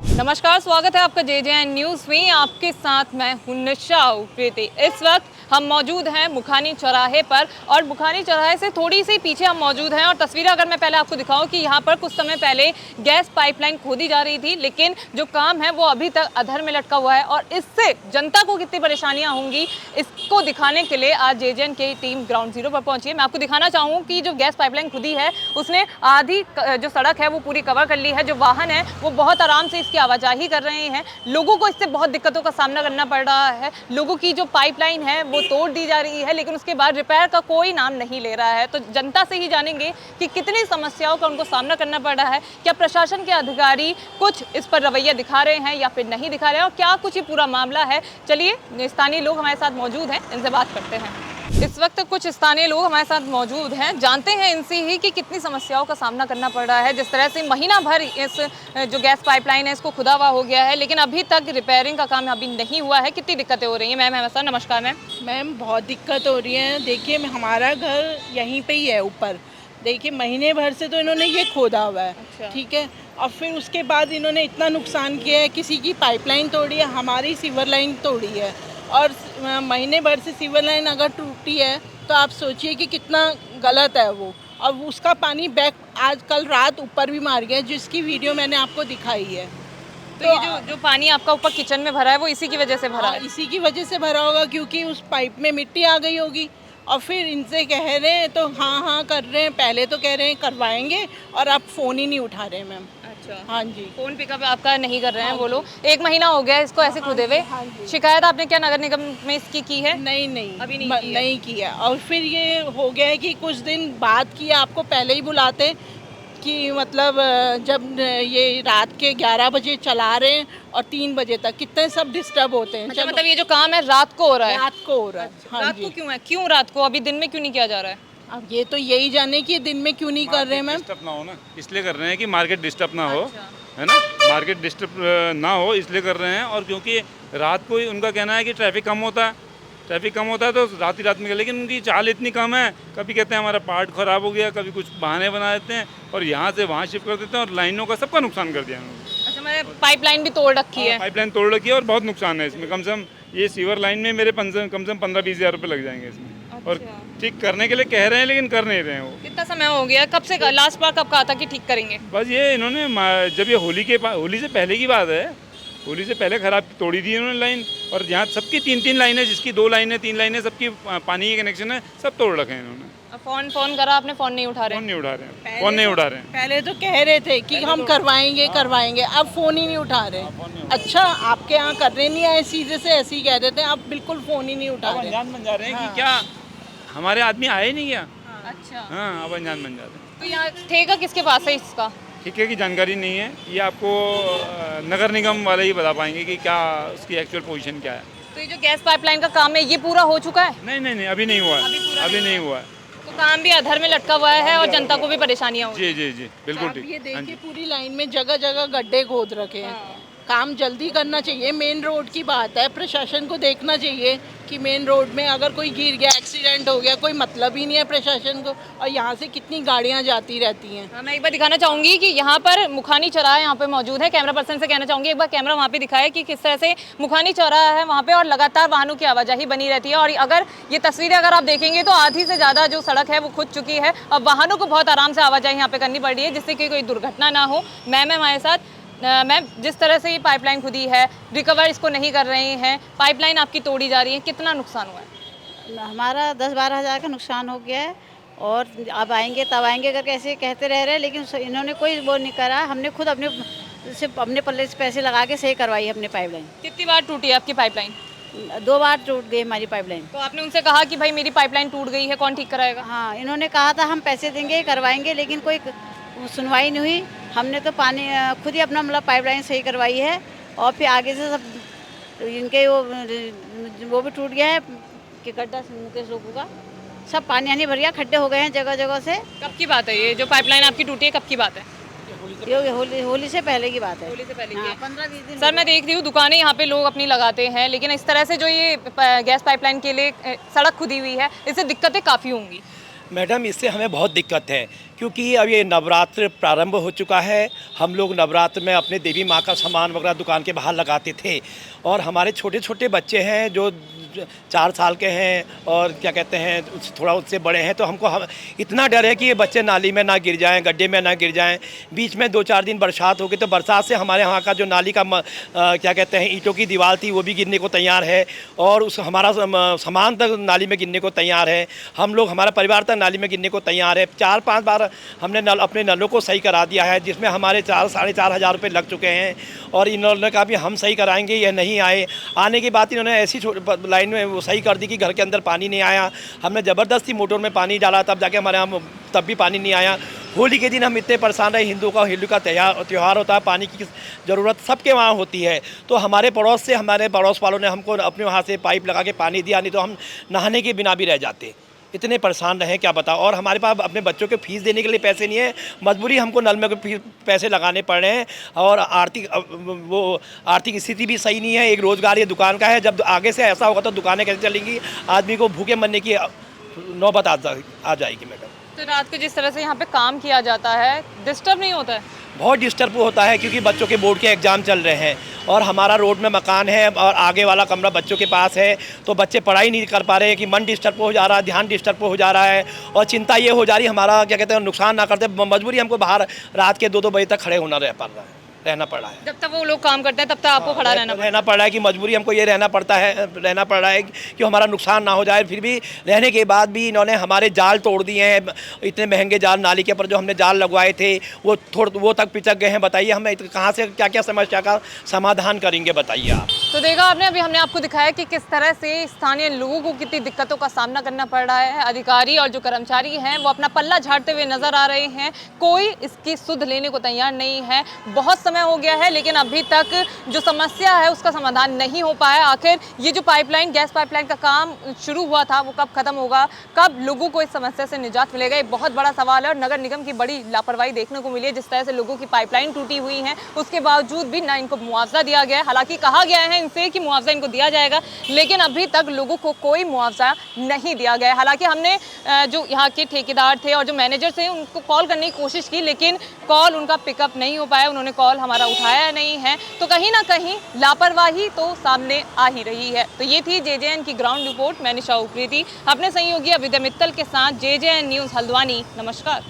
नमस्कार, स्वागत है आपका JJN न्यूज़ में। आपके साथ मैं हूं निशा उप्रेती। इस वक्त हम मौजूद हैं मुखानी चौराहे पर और मुखानी चौराहे से थोड़ी सी पीछे हम मौजूद हैं और तस्वीरें अगर मैं पहले आपको दिखाऊं कि यहाँ पर कुछ समय पहले गैस पाइपलाइन खोदी जा रही थी, लेकिन जो काम है वो अभी तक अधर में लटका हुआ है और इससे जनता को कितनी परेशानियाँ होंगी इसको दिखाने के लिए आज JJN की टीम ग्राउंड जीरो पर पहुंची है। मैं आपको दिखाना चाहूँ कि जो गैस पाइपलाइन खुदी है उसने आधी जो सड़क है वो पूरी कवर कर ली है। जो वाहन है वो बहुत आराम से इसकी आवाजाही कर रहे हैं। लोगों को इससे बहुत दिक्कतों का सामना करना पड़ रहा है। लोगों की जो पाइपलाइन है वो तोड़ दी जा रही है, लेकिन उसके बाद रिपेयर का कोई नाम नहीं ले रहा है। तो जनता से ही जानेंगे कि कितनी समस्याओं का उनको सामना करना पड़ रहा है, क्या प्रशासन के अधिकारी कुछ इस पर रवैया दिखा रहे हैं या फिर नहीं दिखा रहे हैं और क्या कुछ ये पूरा मामला है। चलिए, स्थानीय लोग हमारे साथ मौजूद हैं, इनसे बात करते हैं। इस वक्त कुछ स्थानीय लोग हमारे साथ मौजूद हैं, जानते हैं इनसे ही कि कितनी समस्याओं का सामना करना पड़ रहा है। जिस तरह से महीना भर इस जो गैस पाइपलाइन है इसको खुदा हुआ हो गया है, लेकिन अभी तक रिपेयरिंग का काम अभी नहीं हुआ है। कितनी दिक्कतें हो रही हैं? मैम सर नमस्कार। मैम बहुत दिक्कत हो रही है। देखिए हमारा घर यहीं पे ही है ऊपर। देखिए महीने भर से तो इन्होंने ये खोदा हुआ है। अच्छा। ठीक है, और फिर उसके बाद इन्होंने इतना नुकसान किया है, किसी की पाइपलाइन तोड़ी है, हमारी सीवर लाइन तोड़ी है। और महीने भर से सीवर लाइन अगर टूटी है तो आप सोचिए कि कितना गलत है वो। और उसका पानी बैक आज कल रात ऊपर भी मार गया, जिसकी वीडियो मैंने आपको दिखाई है। तो ये जो पानी आपका ऊपर किचन में भरा है वो इसी की वजह से भरा है? इसी की वजह से भरा होगा, क्योंकि उस पाइप में मिट्टी आ गई होगी। और फिर इनसे कह रहे हैं तो हाँ कर रहे हैं, पहले तो कह रहे हैं करवाएंगे और आप फ़ोन ही नहीं उठा रहे मैम। अच्छा। हाँ जी, फोन पिकअप आपका नहीं कर रहे हैं वो लोग। 1 महीना हो गया इसको ऐसे खुदे हुए। शिकायत आपने क्या नगर निगम में इसकी की है? नहीं अभी नहीं किया। और फिर ये हो गया है कि कुछ दिन बाद किया, आपको पहले ही बुलाते कि मतलब जब ये रात के 11 बजे चला रहे हैं और 3 बजे तक कितने सब डिस्टर्ब होते हैं। अच्छा, मतलब ये जो काम है रात को हो रहा है? रात को हो रहा है। हाँ रात जी। को क्यों है? क्यों रात को? अभी दिन में क्यों नहीं किया जा रहा है? अब ये तो यही जाने कि दिन में क्यों नहीं कर रहे हैं मैम। डिस्टर्ब ना हो ना, इसलिए कर रहे हैं कि मार्केट डिस्टर्ब ना हो। अच्छा। है ना, मार्केट डिस्टर्ब ना हो इसलिए कर रहे हैं। और क्योंकि रात को ही उनका कहना है कि ट्रैफिक कम होता है, तो रात ही रात में, लेकिन उनकी चाल इतनी कम है। कभी कहते हैं हमारा पार्ट ख़राब हो गया, कभी कुछ बहाने बना देते हैं और यहाँ से वहाँ शिफ्ट कर देते हैं और लाइनों का सबका नुकसान कर दिया उन्होंने। अच्छा, मैंने पाइपलाइन भी तोड़ रखी है। पाइपलाइन तोड़ रखी है और बहुत नुकसान है इसमें। कम से कम ये सीवर लाइन में मेरे कम से कम 15-20 हज़ार रुपये लग जाएंगे इसमें। और ठीक करने के लिए कह रहे हैं लेकिन कर नहीं रहे हैं वो। कितना समय हो गया? कब से लास्ट बार कब कहा था कि ठीक करेंगे? बस ये इन्होंने जब ये होली से पहले की बात है, होली से पहले खराब तोड़ी थी इन्होंने लाइन। और यहाँ सबकी 3-3 लाइनें, जिसकी 2 लाइनें 3 लाइनें, सबकी पानी के कनेक्शन है, सब तोड़ रखे हैं इन्होंने। फोन करा आपने? फोन नहीं उठा रहे? फोन नहीं उठा रहे हैं, फोन नहीं उठा रहे हैं। पहले तो कह रहे थे कि हम करवाएंगे, अब फ़ोन ही नहीं उठा रहे। अच्छा, आपके यहाँ करने नहीं आए, सीधे से ऐसे ही कह देते हैं, आप बिल्कुल फ़ोन ही नहीं उठा रहे। अनजान बन जा रहे हैं कि क्या हमारे आदमी आए ही नहीं क्या? अच्छा। हाँ, अब अनजान बन जाते हैं। तो यहाँ ठेका किसके पास है इसका? ठेके की जानकारी नहीं है, ये आपको नगर निगम वाले ही बता पाएंगे कि क्या उसकी एक्चुअल पोजीशन क्या है। तो ये जो गैस पाइपलाइन का काम है ये पूरा हो चुका है? नहीं, अभी नहीं हुआ है, अभी नहीं हुआ है। तो काम भी अधर में लटका हुआ है और जनता को भी परेशानियाँ हो रही हैं। जी, बिल्कुल आप ठीक। ये हाँ देखिए जी। पूरी लाइन में जगह जगह गड्ढे खोद रखे हैं। काम जल्दी करना चाहिए, मेन रोड की बात है। प्रशासन को देखना चाहिए कि मेन रोड में अगर कोई गिर गया, एक्सीडेंट हो गया, कोई मतलब ही नहीं है प्रशासन को। और यहाँ से कितनी गाड़ियाँ जाती रहती हैं। हाँ, मैं एक बार दिखाना चाहूँगी कि यहाँ पर मुखानी चौराहा यहाँ पे मौजूद है। कैमरा पर्सन से कहना चाहूँगी एक बार कैमरा वहाँ पे दिखाए कि किस तरह से मुखानी चौराहा है वहाँ पे और लगातार वाहनों की आवाजाही बनी रहती है। और अगर ये तस्वीरें अगर आप देखेंगे तो आधी से ज़्यादा जो सड़क है वो खुद चुकी है। अब वाहनों को बहुत आराम से आवाजाही यहाँ पे करनी पड़ रही है जिससे कि कोई दुर्घटना ना हो। मैम हमारे साथ, मैम जिस तरह से ये पाइपलाइन खुदी है, रिकवर इसको नहीं कर रहे हैं, पाइपलाइन आपकी तोड़ी जा रही है, कितना नुकसान हुआ है? हमारा 10-12 हज़ार का नुकसान हो गया है और अब आएंगे तब आएंगे करके ऐसे कहते रह रहे हैं, लेकिन इन्होंने कोई वो नहीं करा। हमने खुद अपने पल्ले से पैसे लगा के सही करवाई है अपनी पाइपलाइन। कितनी बार टूटी है आपकी पाइपलाइन? 2 बार टूट गई हमारी पाइपलाइन। तो आपने उनसे कहा कि भाई मेरी पाइपलाइन टूट गई है, कौन ठीक कराएगा? हाँ, इन्होंने कहा था हम पैसे देंगे करवाएंगे, लेकिन कोई सुनवाई नहीं हुई। हमने तो पानी खुद ही अपना मतलब पाइपलाइन सही करवाई है और फिर आगे से सब इनके वो भी टूट गया है कि गड्ढा मुकेश लोगों का सब पानी आनी भर गया, खड्डे हो गए हैं जगह जगह से। कब की बात है ये जो पाइपलाइन आपकी टूटी है? कब की बात है? ये होली से पहले की बात है। होली से पहले की हाँ, है। 15-20 दिन। सर मैं देख रही हूँ दुकानें यहाँ पे लोग अपनी लगाते हैं, लेकिन इस तरह से जो ये गैस पाइपलाइन के लिए सड़क खुदी हुई है, इससे दिक्कतें काफ़ी होंगी। मैडम इससे हमें बहुत दिक्कत है क्योंकि अब ये नवरात्र प्रारंभ हो चुका है। हम लोग नवरात्र में अपने देवी माँ का सामान वगैरह दुकान के बाहर लगाते थे और हमारे छोटे छोटे बच्चे हैं जो 4 साल के हैं और क्या कहते हैं थोड़ा उससे बड़े हैं, तो हम इतना डर है कि ये बच्चे नाली में ना गिर जाएं, गड्ढे में ना गिर जाएं। बीच में 2-4 दिन बरसात हो गई तो बरसात से हमारे यहाँ का जो नाली का क्या कहते हैं ईंटों की दीवार थी वो भी गिरने को तैयार है और उस हमारा सामान तक नाली में गिरने को तैयार है। हम लोग हमारा परिवार तक नाली में गिरने को तैयार है। 4-5 बार हमने अपने नलों को सही करा दिया है, जिसमें हमारे 4-4.5 हज़ार रुपये लग चुके हैं और इन्होंने कहा भी हम सही कराएंगे। यह नहीं आए। आने के बाद इन्होंने ऐसी लाइन में वो सही कर दी कि घर के अंदर पानी नहीं आया। हमने ज़बरदस्ती मोटर में पानी डाला तब जाके हमारे यहाँ तब भी पानी नहीं आया। होली के दिन हम इतने परेशान रहे। होली का त्यौहार होता है, पानी की ज़रूरत सबके वहाँ होती है। तो हमारे पड़ोस वालों ने हमको अपने वहाँ से पाइप लगा के पानी दिया, नहीं तो हम नहाने के बिना भी रह जाते। इतने परेशान रहे क्या बताओ। और हमारे पास अपने बच्चों के फ़ीस देने के लिए पैसे नहीं है, मजबूरी हमको नल में पैसे लगाने पड़ रहे हैं। और आर्थिक स्थिति भी सही नहीं है। एक रोज़गार ये दुकान का है, जब आगे से ऐसा होगा तो दुकानें कैसे चलेंगी। आदमी को भूखे मरने की नौबत आ जाएगी। मैडम तो रात को जिस तरह से यहाँ पे काम किया जाता है, डिस्टर्ब नहीं होता है? बहुत डिस्टर्ब होता है क्योंकि बच्चों के बोर्ड के एग्ज़ाम चल रहे हैं और हमारा रोड में मकान है और आगे वाला कमरा बच्चों के पास है, तो बच्चे पढ़ाई नहीं कर पा रहे हैं कि मन डिस्टर्ब हो जा रहा है, ध्यान डिस्टर्ब हो जा रहा है और चिंता ये हो जा रही है हमारा क्या कहते हैं नुकसान ना करते। मजबूरी हमको बाहर रात के 2-2 बजे तक खड़े रहना पड़ रहा है। जब तक वो लोग काम करते हैं तब तक आपको खड़ा रहना पड़ रहा है कि मजबूरी हमको ये रहना पड़ रहा है कि हमारा नुकसान ना हो जाए। फिर भी रहने के बाद भी इन्होंने हमारे जाल तोड़ दिए हैं। इतने महंगे जाल नाली के ऊपर जो हमने जाल लगवाए थे वो तक पिचक गए हैं। बताइए हम कहाँ से क्या क्या समस्या का समाधान करेंगे, बताइए आप। तो देखा आपने, अभी हमने आपको दिखाया कि किस तरह से स्थानीय लोगों को कितनी दिक्कतों का सामना करना पड़ रहा है। अधिकारी और जो कर्मचारी हैं वो अपना पल्ला झाड़ते हुए नजर आ रहे हैं। कोई इसकी सुध लेने को तैयार नहीं है। बहुत समय हो गया है लेकिन अभी तक जो समस्या है उसका समाधान नहीं हो पाया। आखिर ये जो गैस पाइपलाइन का काम शुरू हुआ था वो कब खत्म होगा, कब लोगों को इस समस्या से निजात मिलेगा, ये बहुत बड़ा सवाल है। और नगर निगम की बड़ी लापरवाही देखने को मिली है। जिस तरह से लोगों की पाइपलाइन टूटी हुई है उसके बावजूद भी ना इनको मुआवजा दिया गया है। हालांकि कहा गया है इनसे कि मुआवजा इनको दिया जाएगा, लेकिन अभी तक लोगों को कोई मुआवजा नहीं दिया गया है। हालांकि हमने जो यहाँ के ठेकेदार थे और जो मैनेजर थे उनको कॉल करने की कोशिश की, लेकिन कॉल उनका पिकअप नहीं हो पाया, उन्होंने कॉल हमारा उठाया नहीं है। तो कहीं ना कहीं लापरवाही तो सामने आ ही रही है। तो ये थी JJN की ग्राउंड रिपोर्ट। मैं निशा उप्रेती अपने सहयोगी अविद्या मित्तल के साथ, JJN न्यूज़ हल्द्वानी। नमस्कार।